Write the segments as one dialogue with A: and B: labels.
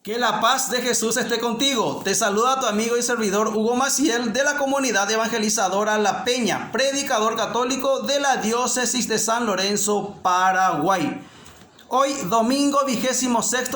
A: Que la paz de Jesús esté contigo. Te saluda tu amigo y servidor Hugo Maciel de la comunidad evangelizadora La Peña, predicador católico de la diócesis de San Lorenzo, Paraguay. Hoy, domingo 26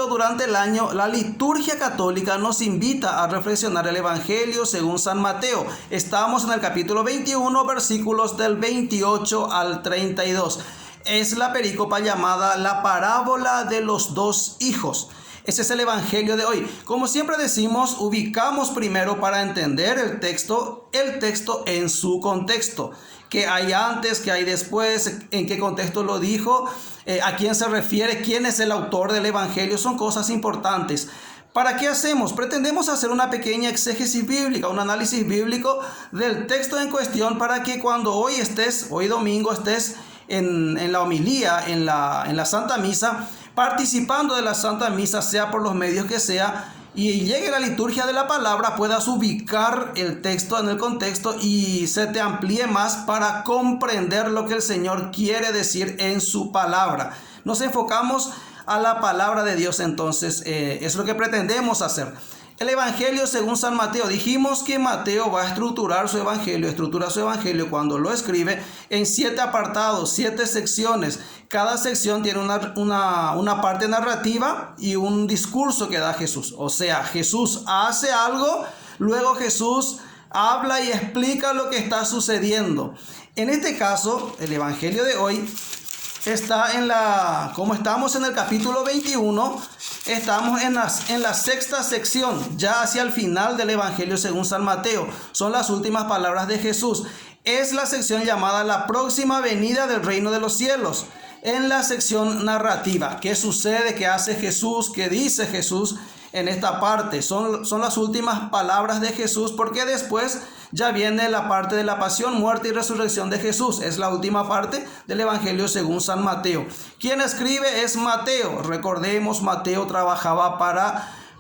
A: durante el año, la liturgia católica nos invita a reflexionar el Evangelio según San Mateo. Estamos en el capítulo 21, versículos del 28 al 32. Es la perícopa llamada la parábola de los dos hijos. Ese es el Evangelio de hoy. Como siempre decimos, ubicamos primero para entender el texto en su contexto. ¿Qué hay antes? ¿Qué hay después? ¿En qué contexto lo dijo? ¿A quién se refiere? ¿Quién es el autor del Evangelio? Son cosas importantes. ¿Para qué hacemos? Pretendemos hacer una pequeña exégesis bíblica, un análisis bíblico del texto en cuestión para que cuando hoy domingo, estés en la homilía, en la Santa Misa, participando de la Santa Misa, sea por los medios que sea, y llegue la liturgia de la palabra, puedas ubicar el texto en el contexto y se te amplíe más para comprender lo que el Señor quiere decir en su palabra. Nos enfocamos a la palabra de Dios, entonces es lo que pretendemos hacer. El Evangelio según San Mateo. Dijimos que Mateo va a estructura su Evangelio cuando lo escribe en 7 apartados, 7 secciones. Cada sección tiene una parte narrativa y un discurso que da Jesús. O sea, Jesús hace algo, luego Jesús habla y explica lo que está sucediendo. En este caso, el Evangelio de hoy está como estamos en el capítulo 21, estamos en la sexta sección, ya hacia el final del Evangelio según San Mateo. Son las últimas palabras de Jesús. Es la sección llamada la próxima venida del reino de los cielos. En la sección narrativa, ¿qué sucede? ¿Qué hace Jesús? ¿Qué dice Jesús en esta parte? Son las últimas palabras de Jesús, porque después ya viene la parte de la pasión, muerte y resurrección de Jesús. Es la última parte del Evangelio según San Mateo. Quien escribe es Mateo. Recordemos, Mateo trabajaba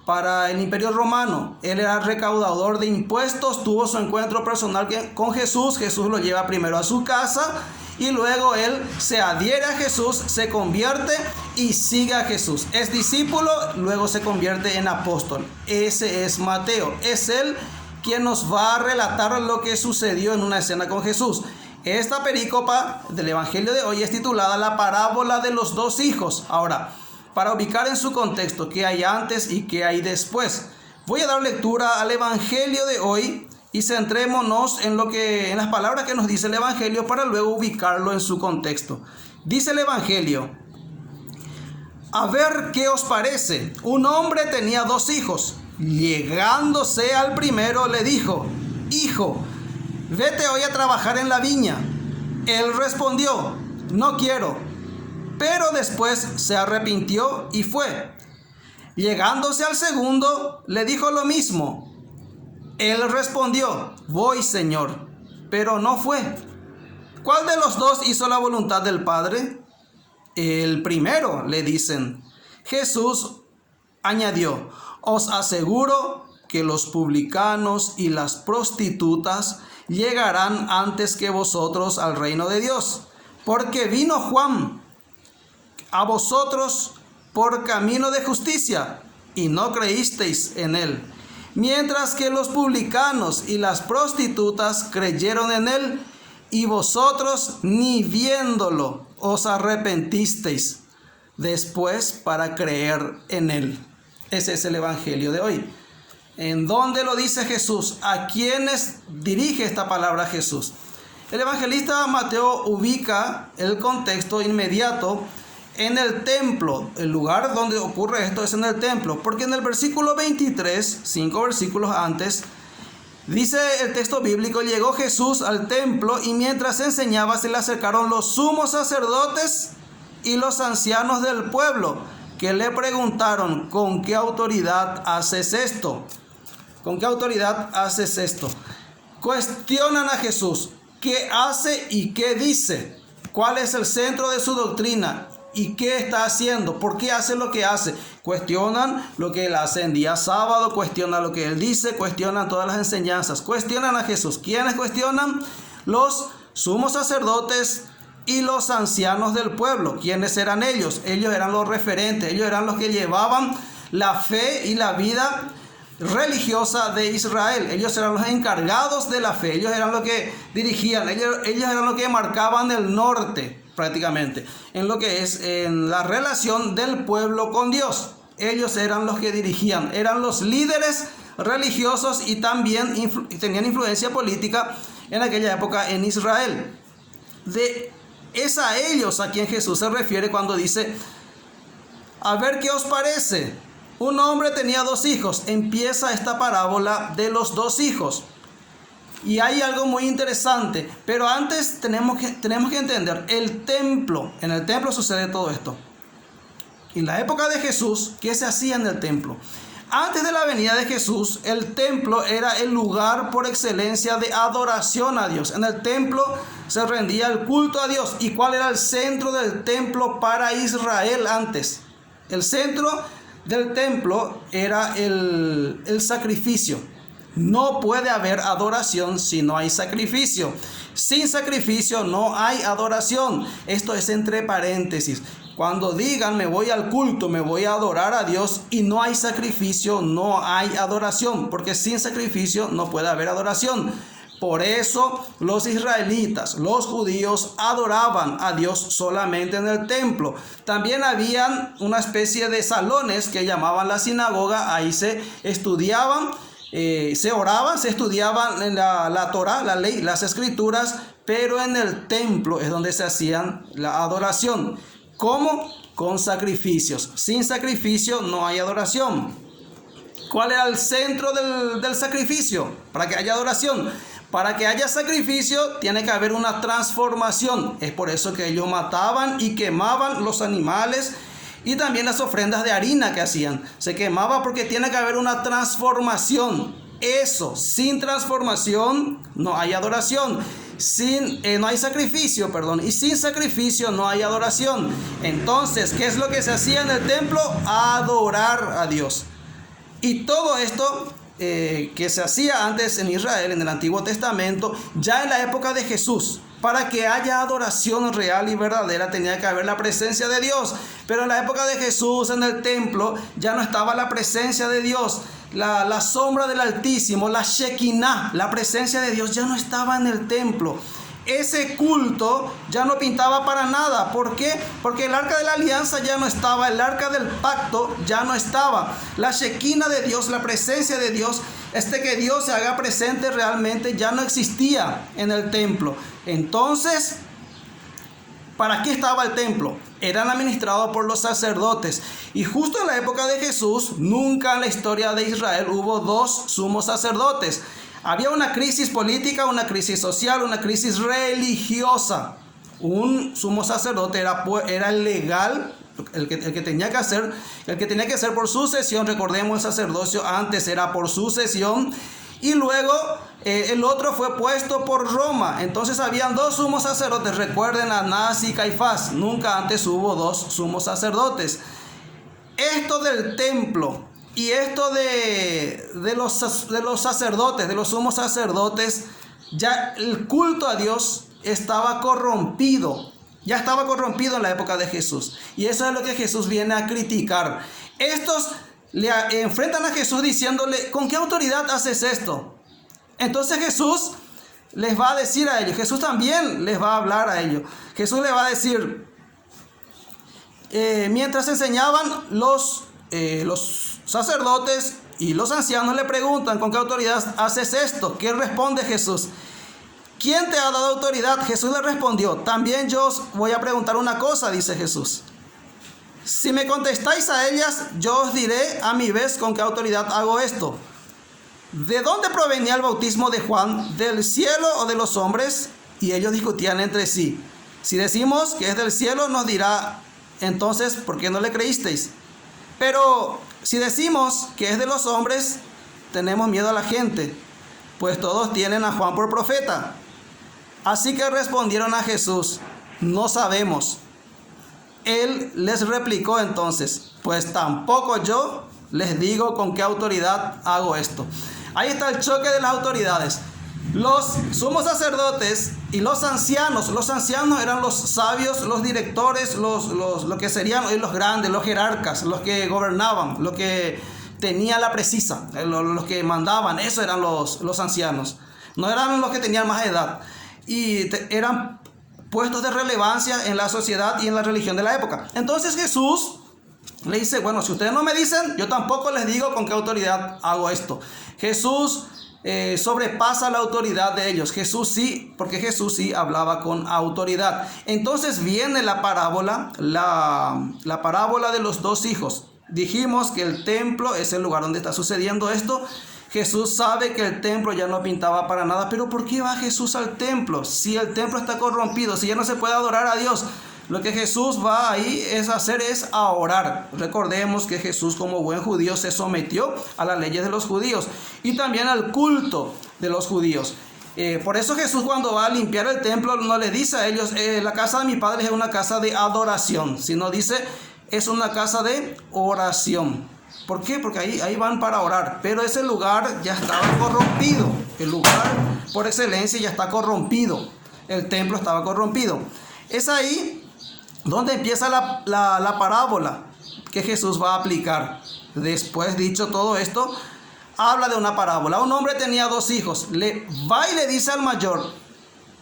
A: para el Imperio Romano. Él era recaudador de impuestos, tuvo su encuentro personal con Jesús. Jesús lo lleva primero a su casa y luego él se adhiere a Jesús, se convierte y sigue a Jesús. Es discípulo, luego se convierte en apóstol. Ese es Mateo. Es él quien nos va a relatar lo que sucedió en una escena con Jesús. Esta perícopa del Evangelio de hoy es titulada la parábola de los dos hijos. Ahora, para ubicar en su contexto qué hay antes y qué hay después, voy a dar lectura al Evangelio de hoy y centrémonos en las palabras que nos dice el Evangelio para luego ubicarlo en su contexto. Dice el Evangelio: a ver qué os parece. Un hombre tenía 2 hijos. Llegándose al primero le dijo: hijo, vete hoy a trabajar en la viña. Él respondió: no quiero. Pero después se arrepintió y fue. Llegándose al segundo le dijo lo mismo. Él respondió: voy, Señor. Pero no fue. ¿Cuál de los dos hizo la voluntad del Padre? El primero, le dicen. Jesús añadió: os aseguro que los publicanos y las prostitutas llegarán antes que vosotros al reino de Dios. Porque vino Juan a vosotros por camino de justicia y no creísteis en él, mientras que los publicanos y las prostitutas creyeron en él, y vosotros ni viéndolo os arrepentisteis después para creer en él. Ese es el Evangelio de hoy. ¿En dónde lo dice Jesús? ¿A quiénes dirige esta palabra Jesús? El evangelista Mateo ubica el contexto inmediato en el templo. El lugar donde ocurre esto es en el templo, porque en el versículo 23, 5 versículos antes, dice el texto bíblico: llegó Jesús al templo y mientras enseñaba se le acercaron los sumos sacerdotes y los ancianos del pueblo, que le preguntaron: ¿con qué autoridad haces esto? ¿Con qué autoridad haces esto? Cuestionan a Jesús. ¿Qué hace y qué dice? ¿Cuál es el centro de su doctrina? ¿Y qué está haciendo? ¿Por qué hace lo que hace? Cuestionan lo que él hace en día sábado, cuestionan lo que él dice, cuestionan todas las enseñanzas, cuestionan a Jesús. ¿Quiénes cuestionan? Los sumos sacerdotes y los ancianos del pueblo. ¿Quiénes eran ellos? Ellos eran los referentes, ellos eran los que llevaban la fe y la vida religiosa de Israel. Ellos eran los encargados de la fe, ellos eran los que dirigían, ellos eran los que marcaban el norte prácticamente, en lo que es en la relación del pueblo con Dios. Ellos eran los que dirigían, eran los líderes religiosos y también tenían influencia política en aquella época en Israel. Es a ellos a quien Jesús se refiere cuando dice: a ver qué os parece. Un hombre tenía 2 hijos. Empieza esta parábola de los 2 hijos. Y hay algo muy interesante. Pero antes tenemos que entender el templo. En el templo sucede todo esto. En la época de Jesús, ¿qué se hacía en el templo? Antes de la venida de Jesús, el templo era el lugar por excelencia de adoración a Dios. En el templo se rendía el culto a Dios. ¿Y cuál era el centro del templo para Israel antes? El centro del templo era el sacrificio. No puede haber adoración si no hay sacrificio. Sin sacrificio no hay adoración. Esto es entre paréntesis. Cuando digan me voy al culto, me voy a adorar a Dios y no hay sacrificio, no hay adoración. Porque sin sacrificio no puede haber adoración. Por eso los israelitas, los judíos, adoraban a Dios solamente en el templo. También habían una especie de salones que llamaban la sinagoga. Ahí se estudiaban, se oraban, se estudiaban en la Torá, la ley, las escrituras. Pero en el templo es donde se hacían la adoración. ¿Cómo? Con sacrificios. Sin sacrificio no hay adoración. ¿Cuál era el centro del sacrificio? Para que haya adoración. Para que haya sacrificio tiene que haber una transformación. Es por eso que ellos mataban y quemaban los animales y también las ofrendas de harina que hacían. Se quemaba porque tiene que haber una transformación. Eso, sin transformación no hay adoración. No hay sacrificio, y sin sacrificio no hay adoración. Entonces, ¿qué es lo que se hacía en el templo? Adorar a Dios. Y todo esto que se hacía antes en Israel, en el Antiguo Testamento, ya en la época de Jesús. Para que haya adoración real y verdadera tenía que haber la presencia de Dios. Pero en la época de Jesús, en el templo, ya no estaba la presencia de Dios. La sombra del Altísimo, la Shekinah, la presencia de Dios ya no estaba en el templo. Ese culto ya no pintaba para nada. ¿Por qué? Porque el arca de la alianza ya no estaba, el arca del pacto ya no estaba. La Shekinah de Dios, la presencia de Dios, que Dios se haga presente realmente ya no existía en el templo. Entonces, ¿para qué estaba el templo? Eran administrados por los sacerdotes. Y justo en la época de Jesús, nunca en la historia de Israel hubo 2 sumos sacerdotes. Había una crisis política, una crisis social, una crisis religiosa. Un sumo sacerdote era legal, el que tenía que hacer por sucesión. Recordemos, el sacerdocio antes era por sucesión. Y luego el otro fue puesto por Roma. Entonces habían 2 sumos sacerdotes. Recuerden a Anás y Caifás. Nunca antes hubo 2 sumos sacerdotes. Esto del templo y esto de los sacerdotes, de los sumos sacerdotes, ya el culto a Dios estaba corrompido. Ya estaba corrompido en la época de Jesús. Y eso es lo que Jesús viene a criticar. Estos le enfrentan a Jesús diciéndole: ¿con qué autoridad haces esto? Entonces Jesús les va a decir a ellos, Jesús también les va a hablar a ellos. Jesús les va a decir, mientras enseñaban los sacerdotes y los ancianos le preguntan: ¿con qué autoridad haces esto? ¿Qué responde Jesús? ¿Quién te ha dado autoridad? Jesús le respondió: también yo os voy a preguntar una cosa, dice Jesús. Si me contestáis a ellas, yo os diré a mi vez con qué autoridad hago esto. ¿De dónde provenía el bautismo de Juan? ¿Del cielo o de los hombres? Y ellos discutían entre sí. Si decimos que es del cielo, nos dirá: entonces, ¿por qué no le creísteis? Pero si decimos que es de los hombres, tenemos miedo a la gente, pues todos tienen a Juan por profeta. Así que respondieron a Jesús: no sabemos. Él les replicó entonces: pues tampoco yo les digo con qué autoridad hago esto. Ahí está el choque de las autoridades. Los sumos sacerdotes y los ancianos eran los sabios, los directores, lo que serían hoy los grandes, los jerarcas, los que gobernaban, los que tenían la precisa, los que mandaban. Eso eran los ancianos. No eran los que tenían más edad. Y eran puestos de relevancia en la sociedad y en la religión de la época. Entonces Jesús le dice, bueno, si ustedes no me dicen, yo tampoco les digo con qué autoridad hago esto. Jesús sobrepasa la autoridad de ellos. Jesús sí, porque Jesús sí hablaba con autoridad. Entonces viene la parábola, la parábola de los dos hijos. Dijimos que el templo es el lugar donde está sucediendo esto. Jesús sabe que el templo ya no pintaba para nada, pero ¿por qué va Jesús al templo? Si el templo está corrompido, si ya no se puede adorar a Dios. Lo que Jesús va ahí es a orar. Recordemos que Jesús, como buen judío, se sometió a las leyes de los judíos y también al culto de los judíos. Por eso Jesús, cuando va a limpiar el templo, no le dice a ellos, la casa de mi padre es una casa de adoración, sino dice, es una casa de oración. ¿Por qué? Porque ahí van para orar, pero ese lugar ya estaba corrompido. El lugar por excelencia ya está corrompido. El templo estaba corrompido. Es ahí donde empieza la parábola que Jesús va a aplicar. Después, dicho todo esto, habla de una parábola. Un hombre tenía dos hijos. Va y le dice al mayor,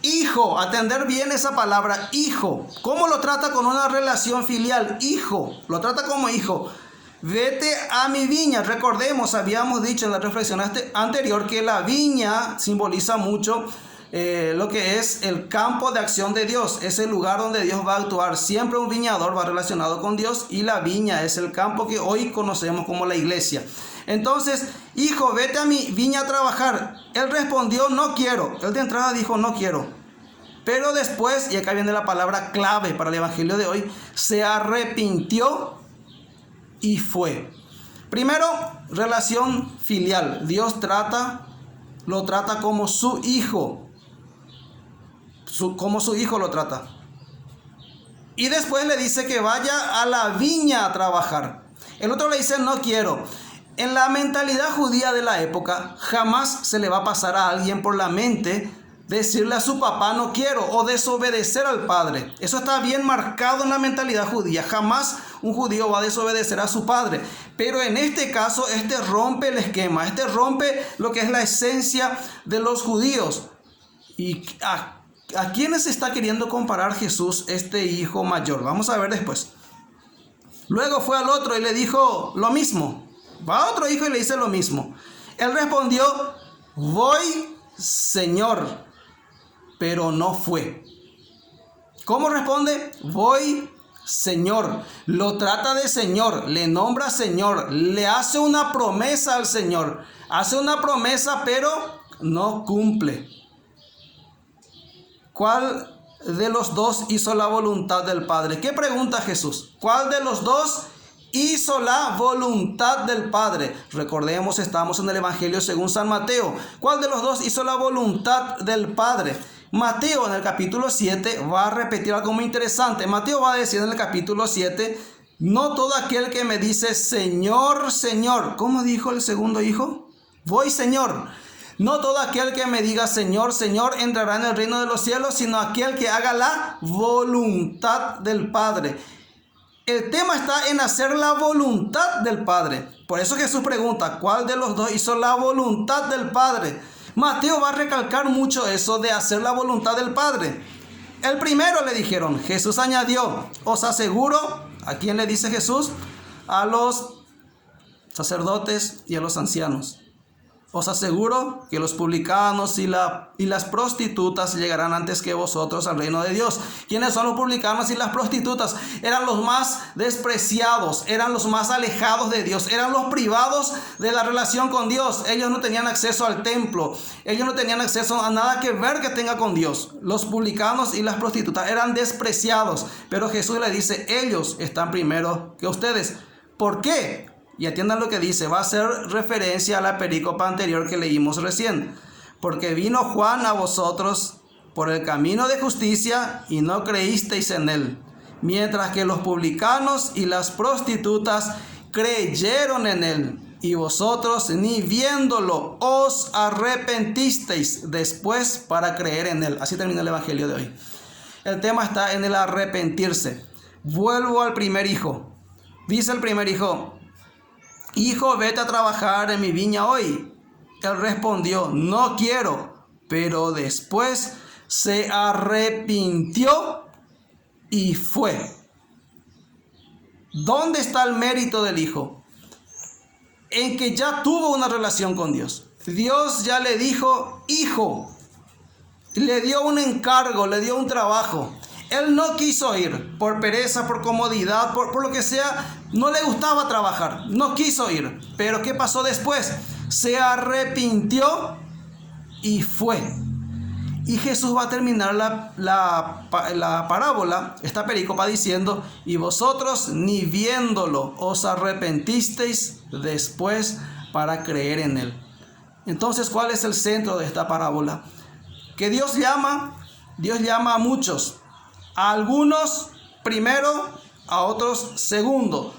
A: hijo, atender bien esa palabra, hijo. ¿Cómo lo trata? Con una relación filial, hijo. Lo trata como hijo. Vete a mi viña. Recordemos, habíamos dicho en la reflexión anterior que la viña simboliza mucho lo que es el campo de acción de Dios. Es el lugar donde Dios va a actuar. Siempre un viñador va relacionado con Dios, y la viña es el campo que hoy conocemos como la iglesia. Entonces, hijo, vete a mi viña a trabajar. Él respondió, no quiero. Él de entrada dijo, no quiero. Pero después, y acá viene la palabra clave para el evangelio de hoy, se arrepintió y fue. Primero, relación filial. Dios lo trata como su hijo. Como su hijo lo trata. Y después le dice que vaya a la viña a trabajar. El otro le dice, no quiero. En la mentalidad judía de la época, jamás se le va a pasar a alguien por la mente decirle a su papá no quiero, o desobedecer al padre. Eso está bien marcado en la mentalidad judía. Jamás un judío va a desobedecer a su padre. Pero en este caso, rompe el esquema. Rompe lo que es la esencia de los judíos. ¿Y a quiénes está queriendo comparar Jesús, este hijo mayor? Vamos a ver después. Luego fue al otro y le dijo lo mismo. Va a otro hijo y le dice lo mismo. Él respondió, voy, Señor, pero no fue. ¿Cómo responde? Voy, Señor. Lo trata de Señor, le nombra Señor, le hace una promesa al Señor. Hace una promesa, pero no cumple. ¿Cuál de los dos hizo la voluntad del Padre? ¿Qué pregunta Jesús? ¿Cuál de los dos hizo la voluntad del Padre? Recordemos, estamos en el Evangelio según San Mateo. ¿Cuál de los dos hizo la voluntad del Padre? Mateo en el capítulo 7 va a repetir algo muy interesante. Mateo va a decir en el capítulo 7, no todo aquel que me dice Señor, Señor. ¿Cómo dijo el segundo hijo? Voy, Señor. No todo aquel que me diga Señor, Señor entrará en el reino de los cielos, sino aquel que haga la voluntad del Padre. El tema está en hacer la voluntad del Padre. Por eso Jesús pregunta, ¿cuál de los dos hizo la voluntad del Padre? Mateo va a recalcar mucho eso de hacer la voluntad del Padre. El primero le dijeron. Jesús añadió, os aseguro, ¿a quién le dice Jesús? A los sacerdotes y a los ancianos. Os aseguro que los publicanos y las prostitutas llegarán antes que vosotros al reino de Dios. ¿Quiénes son los publicanos y las prostitutas? Eran los más despreciados, eran los más alejados de Dios, eran los privados de la relación con Dios. Ellos no tenían acceso al templo, ellos no tenían acceso a nada que ver que tenga con Dios. Los publicanos y las prostitutas eran despreciados, pero Jesús le dice, ellos están primero que ustedes. ¿Por qué? Y atiendan lo que dice, va a hacer referencia a la perícopa anterior que leímos recién. Porque vino Juan a vosotros por el camino de justicia y no creísteis en él, mientras que los publicanos y las prostitutas creyeron en él. y vosotros ni viéndolo os arrepentisteis después para creer en él. Así termina el evangelio de hoy. El tema está en el arrepentirse. Vuelvo al primer hijo. Dice el primer hijo: hijo, vete a trabajar en mi viña hoy. Él respondió: no quiero. Pero después se arrepintió y fue. ¿Dónde está el mérito del hijo? En que ya tuvo una relación con Dios. Dios ya le dijo: hijo. Le dio un encargo, le dio un trabajo. Él no quiso ir por pereza, por comodidad, por lo que sea. No le gustaba trabajar, no quiso ir. Pero ¿qué pasó después? Se arrepintió y fue. Y Jesús va a terminar la parábola, esta perícopa, diciendo: y vosotros ni viéndolo os arrepentisteis después para creer en él. Entonces, ¿cuál es el centro de esta parábola? Que Dios llama a muchos, a algunos primero, a otros segundo.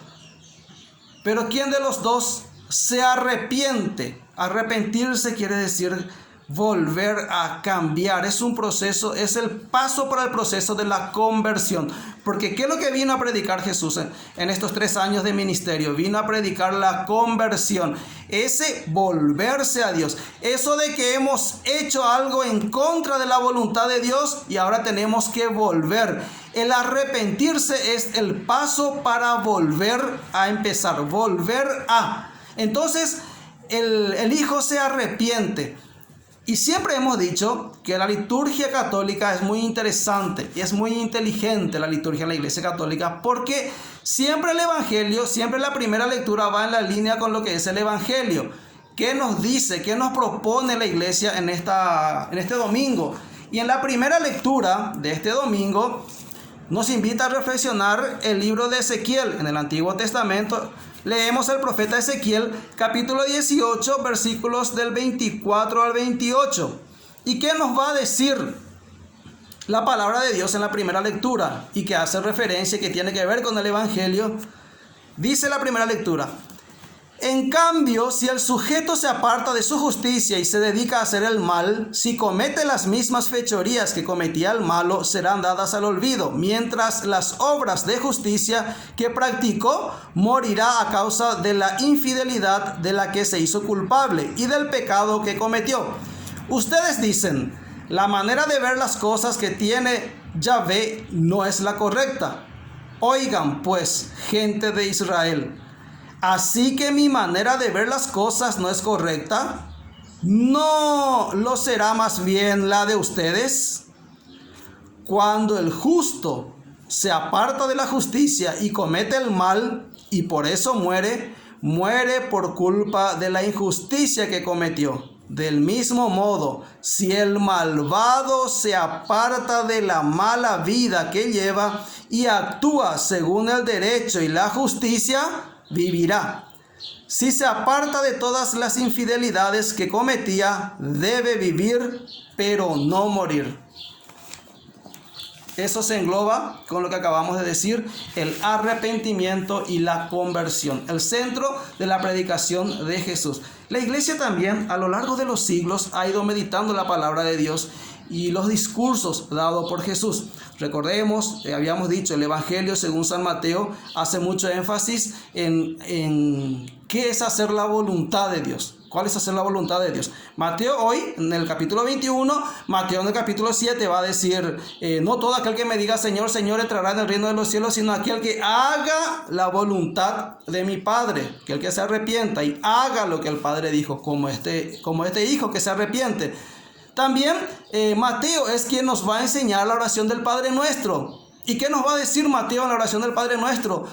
A: Pero ¿quién de los dos se arrepiente? Arrepentirse quiere decir volver a cambiar. Es un proceso, es el paso para el proceso de la conversión. Porque ¿qué es lo que vino a predicar Jesús en estos 3 años de ministerio? Vino a predicar la conversión, ese volverse a Dios. Eso de que hemos hecho algo en contra de la voluntad de Dios y ahora tenemos que volver. El arrepentirse es el paso para volver a empezar, volver a. Entonces el hijo se arrepiente. Y siempre hemos dicho que la liturgia católica es muy interesante y es muy inteligente, la liturgia de la Iglesia Católica, porque siempre el Evangelio, siempre la primera lectura va en la línea con lo que es el Evangelio. ¿Qué nos dice? ¿Qué nos propone la Iglesia en este domingo? Y en la primera lectura de este domingo nos invita a reflexionar el libro de Ezequiel. En el Antiguo Testamento leemos el profeta Ezequiel, capítulo 18, versículos del 24 al 28. ¿Y qué nos va a decir la palabra de Dios en la primera lectura? Y que hace referencia, que tiene que ver con el Evangelio. Dice la primera lectura: en cambio, si el sujeto se aparta de su justicia y se dedica a hacer el mal, si comete las mismas fechorías que cometía el malo, serán dadas al olvido, mientras las obras de justicia que practicó morirá a causa de la infidelidad de la que se hizo culpable y del pecado que cometió. Ustedes dicen: la manera de ver las cosas que tiene Yahvé no es la correcta. Oigan pues, gente de Israel, ¿así que mi manera de ver las cosas no es correcta? ¿No lo será más bien la de ustedes? Cuando el justo se aparta de la justicia y comete el mal y por eso muere, muere por culpa de la injusticia que cometió. Del mismo modo, si el malvado se aparta de la mala vida que lleva y actúa según el derecho y la justicia, vivirá. Si se aparta de todas las infidelidades que cometía, debe vivir, pero no morir. Eso se engloba con lo que acabamos de decir, el arrepentimiento y la conversión, el centro de la predicación de Jesús. La Iglesia también a lo largo de los siglos ha ido meditando la palabra de Dios y los discursos dados por Jesús. Recordemos, habíamos dicho, el Evangelio según San Mateo hace mucho énfasis en qué es hacer la voluntad de Dios. ¿Cuál es hacer la voluntad de Dios? Mateo hoy, en el capítulo 21, Mateo en el capítulo 7 va a decir, no todo aquel que me diga Señor, Señor entrará en el reino de los cielos, sino aquel que haga la voluntad de mi Padre, que el que se arrepienta y haga lo que el Padre dijo, como este hijo que se arrepiente. También Mateo es quien nos va a enseñar la oración del Padre Nuestro. ¿Y qué nos va a decir Mateo en la oración del Padre Nuestro?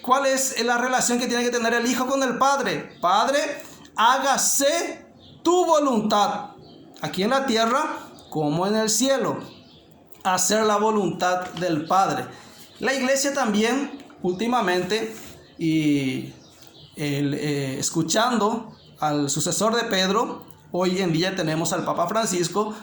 A: ¿Cuál es la relación que tiene que tener el Hijo con el Padre? Padre, hágase tu voluntad, aquí en la tierra como en el cielo. Hacer la voluntad del Padre. La Iglesia también, últimamente, escuchando al sucesor de Pedro, hoy en día tenemos al Papa Francisco,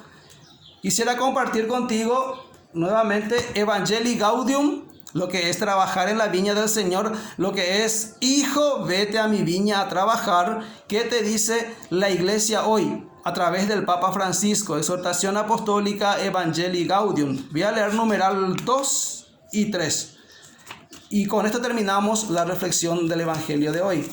A: quisiera compartir contigo nuevamente Evangelii Gaudium, lo que es trabajar en la viña del Señor, lo que es, hijo, vete a mi viña a trabajar. ¿Qué te dice la iglesia hoy? A través del Papa Francisco, exhortación apostólica Evangelii Gaudium. Voy a leer numeral 2 y 3. Y con esto terminamos la reflexión del Evangelio de hoy.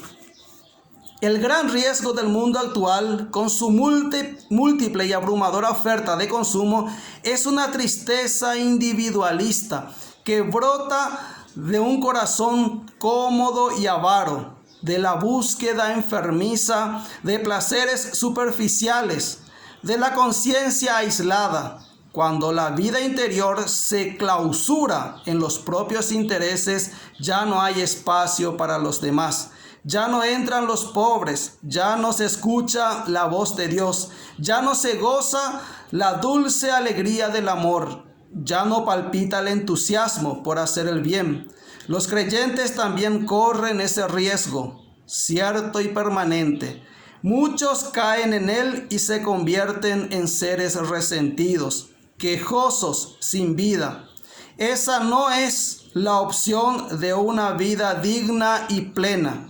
A: El gran riesgo del mundo actual, con su múltiple y abrumadora oferta de consumo, es una tristeza individualista que brota de un corazón cómodo y avaro, de la búsqueda enfermiza de placeres superficiales, de la conciencia aislada. Cuando la vida interior se clausura en los propios intereses, ya no hay espacio para los demás. Ya no entran los pobres, ya no se escucha la voz de Dios, ya no se goza la dulce alegría del amor, ya no palpita el entusiasmo por hacer el bien. Los creyentes también corren ese riesgo, cierto y permanente. Muchos caen en él y se convierten en seres resentidos, quejosos, sin vida. Esa no es la opción de una vida digna y plena.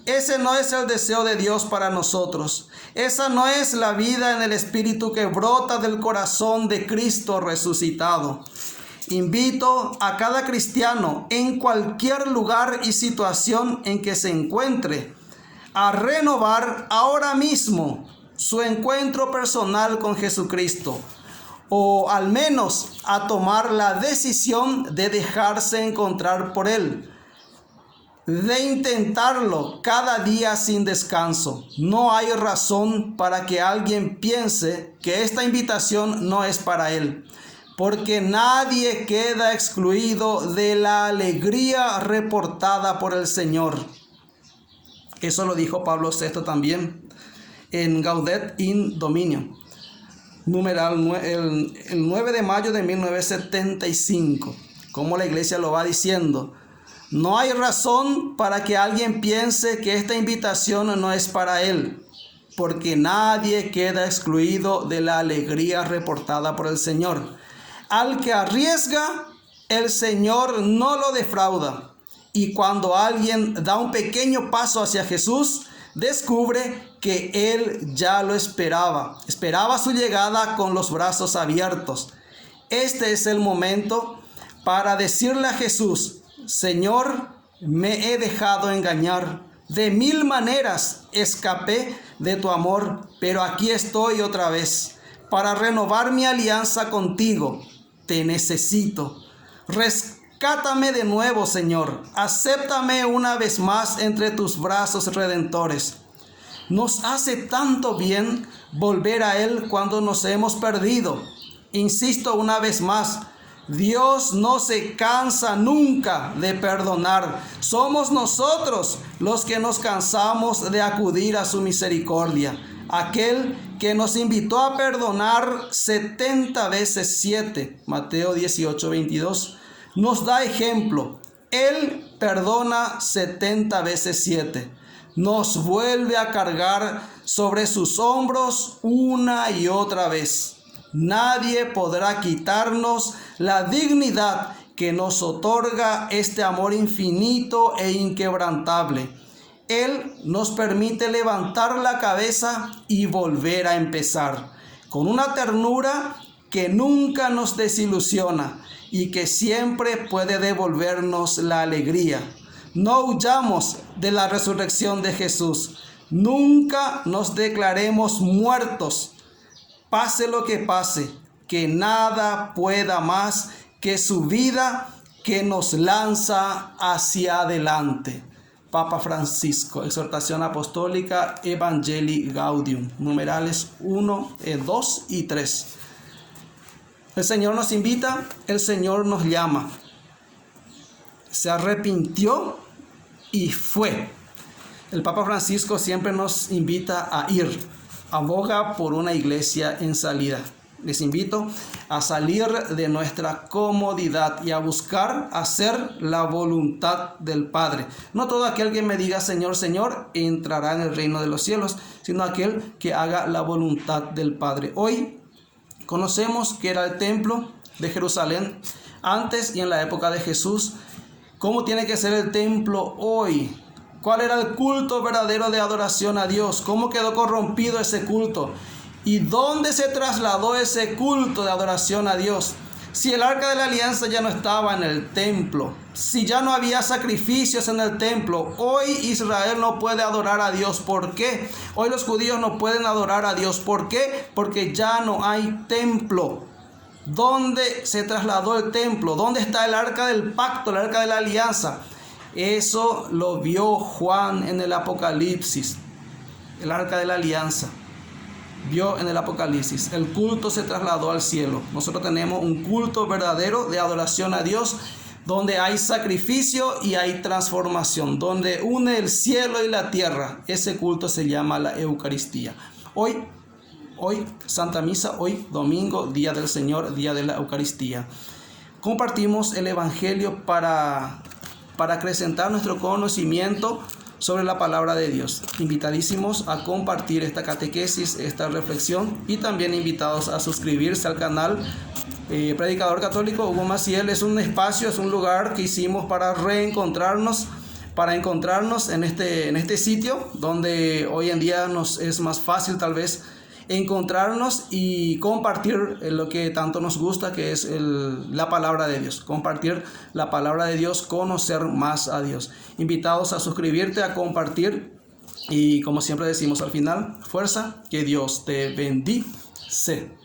A: Ese no es el deseo de Dios para nosotros. Esa no es la vida en el Espíritu que brota del corazón de Cristo resucitado. Invito a cada cristiano en cualquier lugar y situación en que se encuentre a renovar ahora mismo su encuentro personal con Jesucristo, o al menos a tomar la decisión de dejarse encontrar por Él, de intentarlo cada día sin descanso. No hay razón para que alguien piense que esta invitación no es para él, porque nadie queda excluido de la alegría reportada por el Señor. Eso lo dijo Pablo VI también en Gaudet in Domino, el 9 de mayo de 1975, como la iglesia lo va diciendo. No hay razón para que alguien piense que esta invitación no es para él, porque nadie queda excluido de la alegría reportada por el Señor. Al que arriesga, el Señor no lo defrauda. Y cuando alguien da un pequeño paso hacia Jesús, descubre que Él ya lo esperaba. Esperaba su llegada con los brazos abiertos. Este es el momento para decirle a Jesús: Señor, me he dejado engañar. De mil maneras escapé de tu amor, pero aquí estoy otra vez para renovar mi alianza contigo. Te necesito. Rescátame de nuevo, Señor. Acéptame una vez más entre tus brazos redentores. Nos hace tanto bien volver a Él cuando nos hemos perdido. Insisto una vez más, Dios no se cansa nunca de perdonar. Somos nosotros los que nos cansamos de acudir a su misericordia. Aquel que nos invitó a perdonar 70 veces 7, Mateo 18, 22, nos da ejemplo. Él perdona 70 veces 7. Nos vuelve a cargar sobre sus hombros una y otra vez. Nadie podrá quitarnos la dignidad que nos otorga este amor infinito e inquebrantable. Él nos permite levantar la cabeza y volver a empezar, con una ternura que nunca nos desilusiona y que siempre puede devolvernos la alegría. No huyamos de la resurrección de Jesús. Nunca nos declaremos muertos. Pase lo que pase, que nada pueda más que su vida que nos lanza hacia adelante. Papa Francisco, exhortación apostólica Evangelii Gaudium, numerales 1, 2 y 3. El Señor nos invita, el Señor nos llama. Se arrepintió y fue. El Papa Francisco siempre nos invita a ir. Aboga por una iglesia en salida. Les invito a salir de nuestra comodidad y a buscar hacer la voluntad del Padre. No todo aquel que me diga Señor, Señor, entrará en el reino de los cielos, sino aquel que haga la voluntad del Padre. Hoy conocemos que era el templo de Jerusalén. antes y en la época de Jesús. ¿Cómo tiene que ser el templo hoy? ¿Cuál era el culto verdadero de adoración a Dios? ¿Cómo quedó corrompido ese culto? ¿Y dónde se trasladó ese culto de adoración a Dios? Si el arca de la alianza ya no estaba en el templo, si ya no había sacrificios en el templo, hoy Israel no puede adorar a Dios. ¿Por qué? Hoy los judíos no pueden adorar a Dios. ¿Por qué? Porque ya no hay templo. ¿Dónde se trasladó el templo? ¿Dónde está el arca del pacto, el arca de la alianza? Eso lo vio Juan en el Apocalipsis, el arca de la alianza. Vio en el Apocalipsis, el culto se trasladó al cielo. Nosotros tenemos un culto verdadero de adoración a Dios, donde hay sacrificio y hay transformación, donde une el cielo y la tierra. Ese culto se llama la Eucaristía. Hoy Santa Misa, hoy domingo, día del Señor, día de la Eucaristía. Compartimos el Evangelio para acrecentar nuestro conocimiento sobre la palabra de Dios. Invitadísimos a compartir esta catequesis, esta reflexión, y también invitados a suscribirse al canal Predicador Católico Hugo Maciel. Es un espacio, es un lugar que hicimos para reencontrarnos, para encontrarnos en este sitio donde hoy en día nos es más fácil tal vez encontrarnos y compartir lo que tanto nos gusta, que es la palabra de Dios. Compartir la palabra de Dios, conocer más a Dios. Invitados a suscribirte, a compartir, y como siempre decimos al final, fuerza, que Dios te bendice.